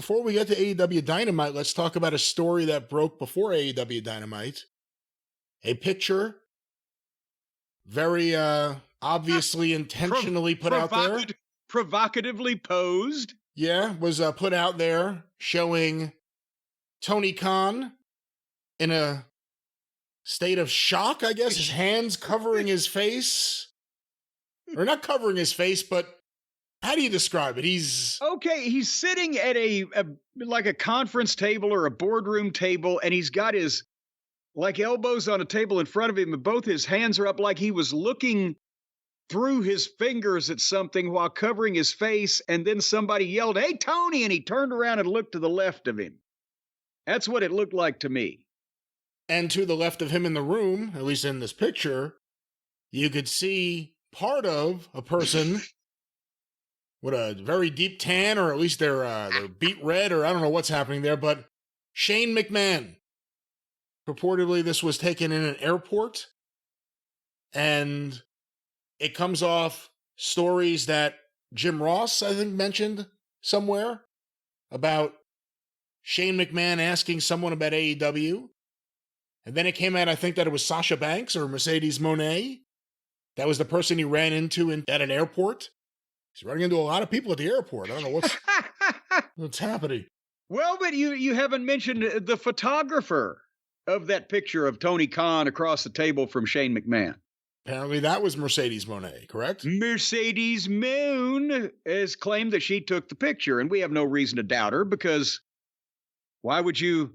before we get to AEW Dynamite, let's talk about a story that broke before AEW Dynamite. A picture, very obviously intentionally put out there. Provocatively posed. Yeah, was put out there showing Tony Khan in a state of shock, I guess. His hands covering his face. Or not covering his face, but how do you describe it? He's sitting at like a conference table or a boardroom table, and he's got his like elbows on a table in front of him, and both his hands are up like he was looking through his fingers at something while covering his face, and then somebody yelled, "Hey, Tony!" and he turned around and looked to the left of him. That's what it looked like to me. And to the left of him in the room, at least in this picture, you could see part of a person with a very deep tan, or at least they're beet red, or I don't know what's happening there, but Shane McMahon. Purportedly, this was taken in an airport, and it comes off stories that Jim Ross, I think, mentioned somewhere about Shane McMahon asking someone about AEW. And then it came out, I think, that it was Sasha Banks or Mercedes Moné. That was the person he ran into at an airport. He's running into a lot of people at the airport. I don't know what's happening. Well, but you haven't mentioned the photographer of that picture of Tony Khan across the table from Shane McMahon. Apparently that was Mercedes Moné, correct? Mercedes Moon has claimed that she took the picture, and we have no reason to doubt her, because why would you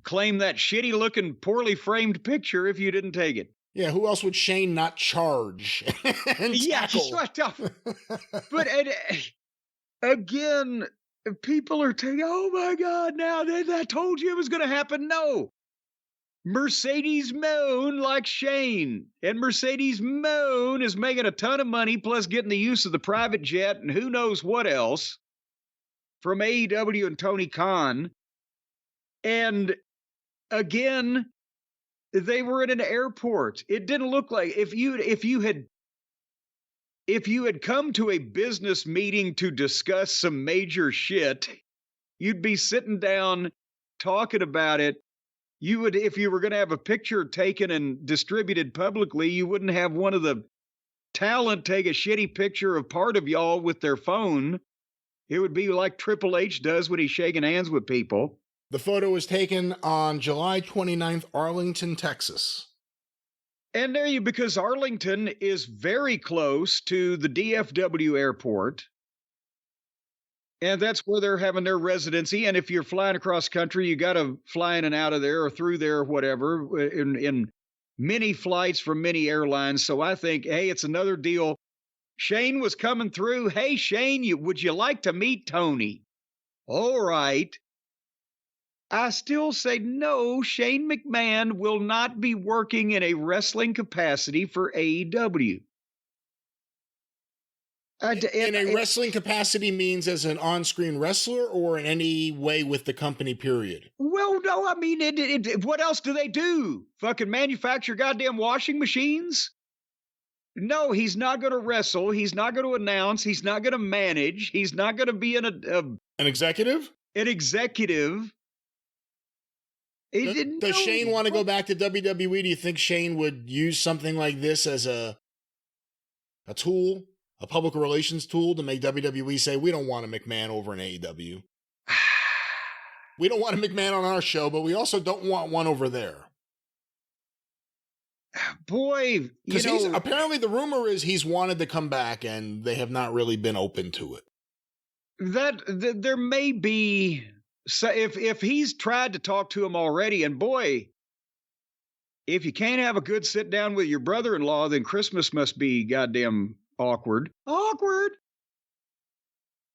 claim that shitty-looking, poorly framed picture if you didn't take it? Yeah, who else would Shane not charge and tackle? Shut up. But again, people are saying, "Oh my God, now I told you it was going to happen." No. Mercedes Moon likes Shane, and Mercedes Moon is making a ton of money, plus getting the use of the private jet and who knows what else from AEW and Tony Khan. And again, they were in an airport. It didn't look like if you had come to a business meeting to discuss some major shit, you'd be sitting down talking about it. You would, if you were going to have a picture taken and distributed publicly, you wouldn't have one of the talent take a shitty picture of part of y'all with their phone. It would be like Triple H does when he's shaking hands with people. The photo was taken on July 29th, Arlington, Texas. And because Arlington is very close to the DFW airport. And that's where they're having their residency. And if you're flying across country, you got to fly in and out of there or through there or whatever in many flights from many airlines. So I think, hey, it's another deal. Shane was coming through. Hey, Shane, would you like to meet Tony? All right. I still say no, Shane McMahon will not be working in a wrestling capacity for AEW. In a wrestling capacity means as an on-screen wrestler or in any way with the company, period? Well, no, I mean, what else do they do? Fucking manufacture goddamn washing machines? No, he's not going to wrestle. He's not going to announce. He's not going to manage. He's not going to be an executive? An executive. Does Shane want to go back to WWE? Do you think Shane would use something like this as a tool? A public relations tool to make WWE say, we don't want a McMahon over in AEW. We don't want a McMahon on our show, but we also don't want one over there. Boy, because apparently the rumor is he's wanted to come back and they have not really been open to it. There may be, so if he's tried to talk to him already, and boy, if you can't have a good sit down with your brother-in-law, then Christmas must be goddamn awkward.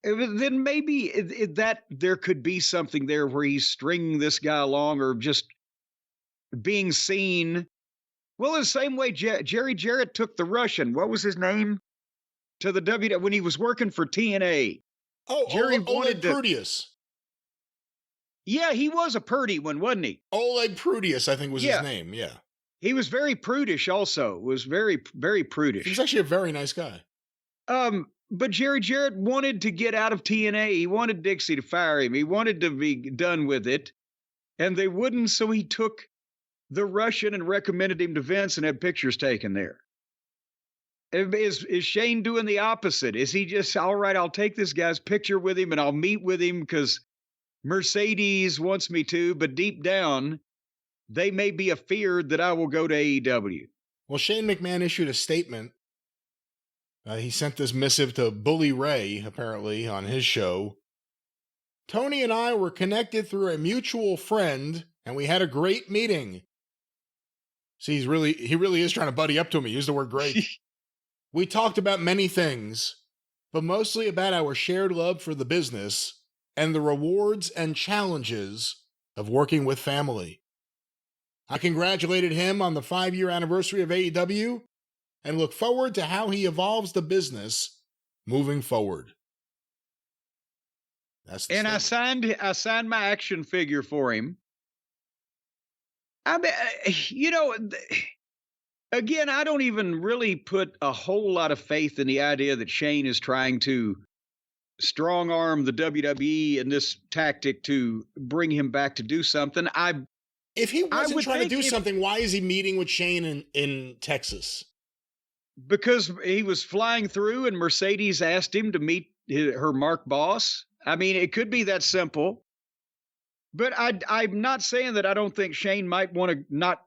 Then maybe that there could be something there where he's stringing this guy along or just being seen. Well, the same way Jerry Jarrett took the Russian, what was his name? To the WWE when he was working for TNA. Oh, Jerry Oleg Prudius. Yeah, he was a purdy one, wasn't he? Oleg Prudius, I think was his name, yeah. He was very prudish also. Was very, very prudish. He's actually a very nice guy. But Jerry Jarrett wanted to get out of TNA. He wanted Dixie to fire him. He wanted to be done with it. And they wouldn't, so he took the Russian and recommended him to Vince and had pictures taken there. Is Shane doing the opposite? Is he just, all right, I'll take this guy's picture with him and I'll meet with him because Mercedes wants me to, but deep down, they may be afeared that I will go to AEW. Well, Shane McMahon issued a statement. He sent this missive to Bully Ray, apparently, on his show. Tony and I were connected through a mutual friend, and we had a great meeting. See, he really is trying to buddy up to him. He used the word great. We talked about many things, but mostly about our shared love for the business and the rewards and challenges of working with family. I congratulated him on the 5-year anniversary of AEW and look forward to how he evolves the business moving forward. That's the statement. I signed my action figure for him. I mean, again, I don't even really put a whole lot of faith in the idea that Shane is trying to strong arm the WWE in this tactic to bring him back to do something. If he wasn't trying to do something, why is he meeting with Shane in Texas? Because he was flying through and Mercedes asked him to meet her Mark boss. I mean, it could be that simple. But I'm not saying that I don't think Shane might not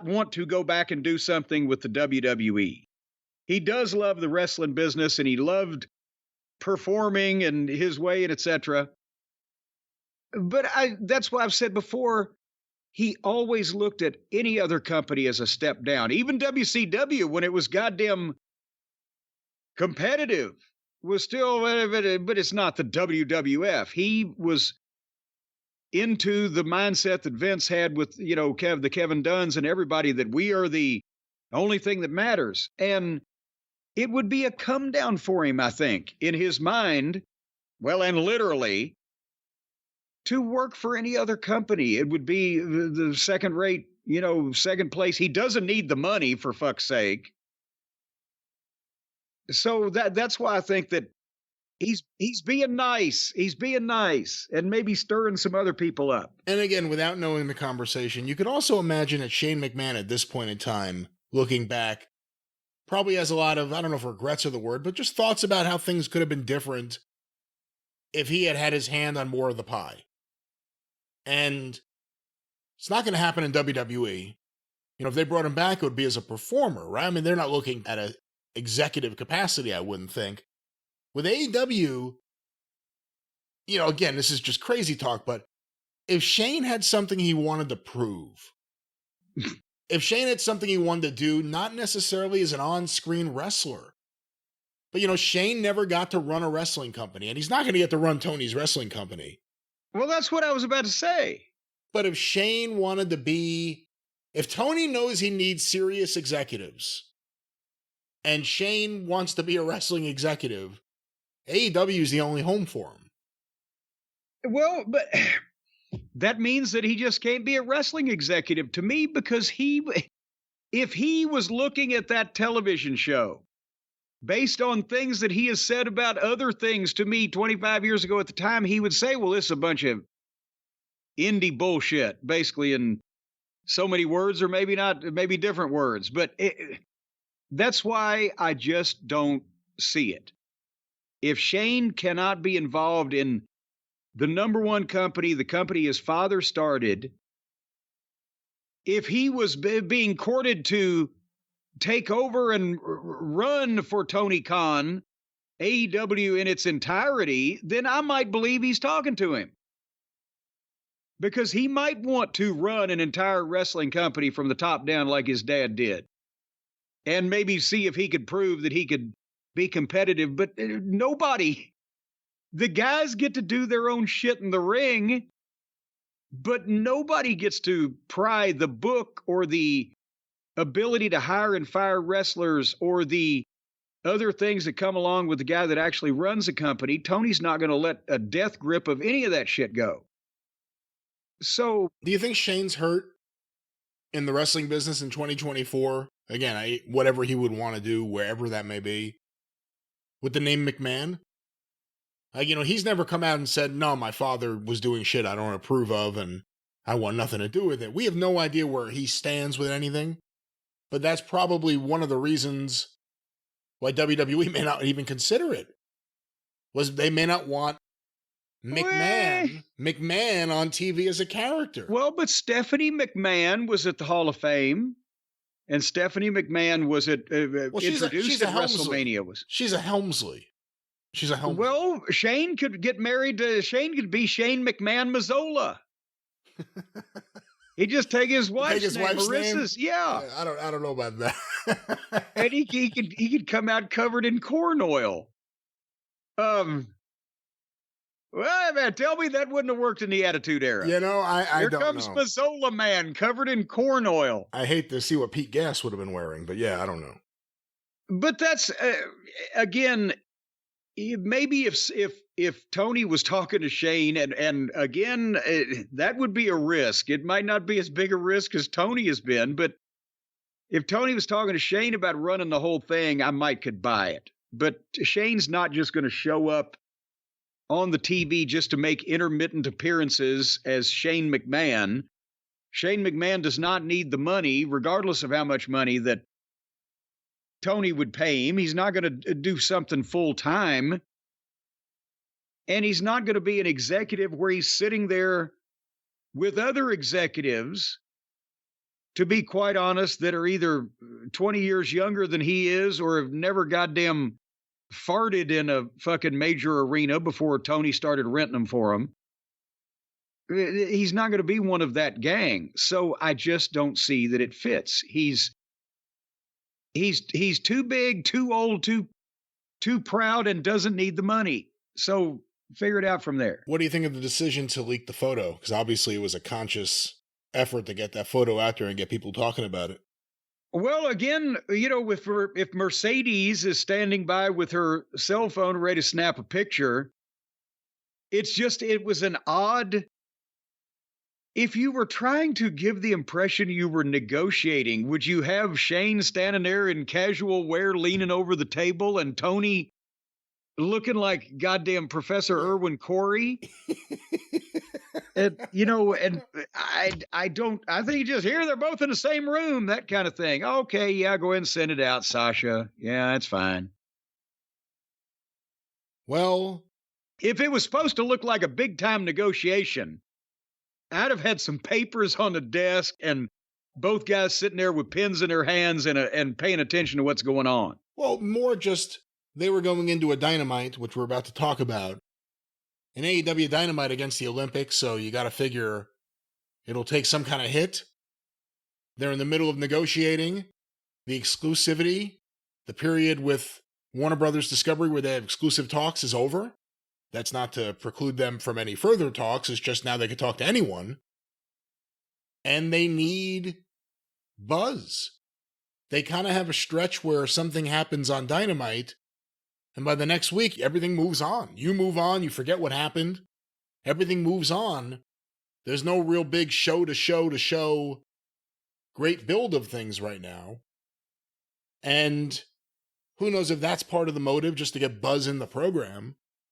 want to go back and do something with the WWE. He does love the wrestling business and he loved performing and his way and etc. But that's why I've said before, he always looked at any other company as a step down. Even WCW, when it was goddamn competitive, was still, but it's not the WWF. He was into the mindset that Vince had with, the Kevin Dunns and everybody, that we are the only thing that matters. And it would be a come down for him, I think, in his mind, well, and literally, to work for any other company. It would be the second rate, second place. He doesn't need the money, for fuck's sake. So that's why I think that he's being nice. He's being nice and maybe stirring some other people up. And again, without knowing the conversation, you could also imagine that Shane McMahon at this point in time, looking back, probably has a lot of, I don't know if regrets are the word, but just thoughts about how things could have been different if he had had his hand on more of the pie. And it's not going to happen in WWE. If they brought him back, it would be as a performer, right? I mean, they're not looking at an executive capacity, I wouldn't think. With AEW, again, this is just crazy talk, but if Shane had something he wanted to prove, if Shane had something he wanted to do, not necessarily as an on-screen wrestler, but, Shane never got to run a wrestling company, and he's not going to get to run Tony's wrestling company. Well, that's what I was about to say. But if Shane wanted to be, if Tony knows he needs serious executives, and Shane wants to be a wrestling executive, AEW is the only home for him. Well, but that means that he just can't be a wrestling executive to me, because if he was looking at that television show based on things that he has said about other things to me 25 years ago at the time, he would say, well, this is a bunch of indie bullshit, basically, in so many words, or maybe not, maybe different words. But that's why I just don't see it. If Shane cannot be involved in the number one company, the company his father started, if he was being courted to take over and run for Tony Khan, AEW in its entirety, then I might believe he's talking to him. Because he might want to run an entire wrestling company from the top down like his dad did. And maybe see if he could prove that he could be competitive. But nobody, the guys get to do their own shit in the ring, but nobody gets to pry the book or the ability to hire and fire wrestlers or the other things that come along with the guy that actually runs a company. Tony's not going to let a death grip of any of that shit go. So, do you think Shane's hurt in the wrestling business in 2024? Again, whatever he would want to do, wherever that may be. with the name McMahon. He's never come out and said, no, my father was doing shit I don't approve of and I want nothing to do with it. We have no idea where he stands with anything, but that's probably one of the reasons why WWE may not even consider it, was they may not want McMahon on TV as a character. Well, but Stephanie McMahon was at the Hall of Fame, and Stephanie McMahon was introduced at WrestleMania. She's a Helmsley. Well, Shane could get married to Shane could be Shane McMahon Mazzola. He'd just take his wife's name, Marissa's. Yeah. I don't know about that. And he could come out covered in corn oil. Well, man, tell me that wouldn't have worked in the Attitude Era. I don't know. Here comes Mazzola Man covered in corn oil. I hate to see what Pete Gas would have been wearing, but yeah, I don't know. But that's again, maybe if Tony was talking to Shane, and again, that would be a risk. It might not be as big a risk as Tony has been, but if Tony was talking to Shane about running the whole thing, I could buy it. But Shane's not just going to show up on the TV just to make intermittent appearances as Shane McMahon. Shane McMahon does not need the money, regardless of how much money that Tony would pay him. He's not going to do something full time. And he's not going to be an executive where he's sitting there with other executives, to be quite honest, that are either 20 years younger than he is or have never goddamn farted in a fucking major arena before Tony started renting them for him. He's not going to be one of that gang. So I just don't see that it fits. He's too big, too old, too proud, and doesn't need the money. So figure it out from there. What do you think of the decision to leak the photo? Because obviously it was a conscious effort to get that photo out there and get people talking about it. Well, again, if Mercedes is standing by with her cell phone ready to snap a picture, it was an odd. If you were trying to give the impression you were negotiating, would you have Shane standing there in casual wear, leaning over the table, and Tony looking like goddamn Professor Irwin Corey? And I think just here they're both in the same room, that kind of thing. Okay, yeah, go ahead and send it out, Sasha. Yeah, that's fine. Well, if it was supposed to look like a big time negotiation, I'd have had some papers on the desk and both guys sitting there with pens in their hands and paying attention to what's going on. Well, more just they were going into a Dynamite, which we're about to talk about. An AEW Dynamite against the Olympics, so you got to figure it'll take some kind of hit. They're in the middle of negotiating the exclusivity. The period with Warner Brothers Discovery where they have exclusive talks is over. That's not to preclude them from any further talks. It's just now they can talk to anyone. And they need buzz. They kind of have a stretch where something happens on Dynamite, and by the next week, everything moves on. You move on, you forget what happened. Everything moves on. There's no real big show to show great build of things right now. And who knows if that's part of the motive, just to get buzz in the program.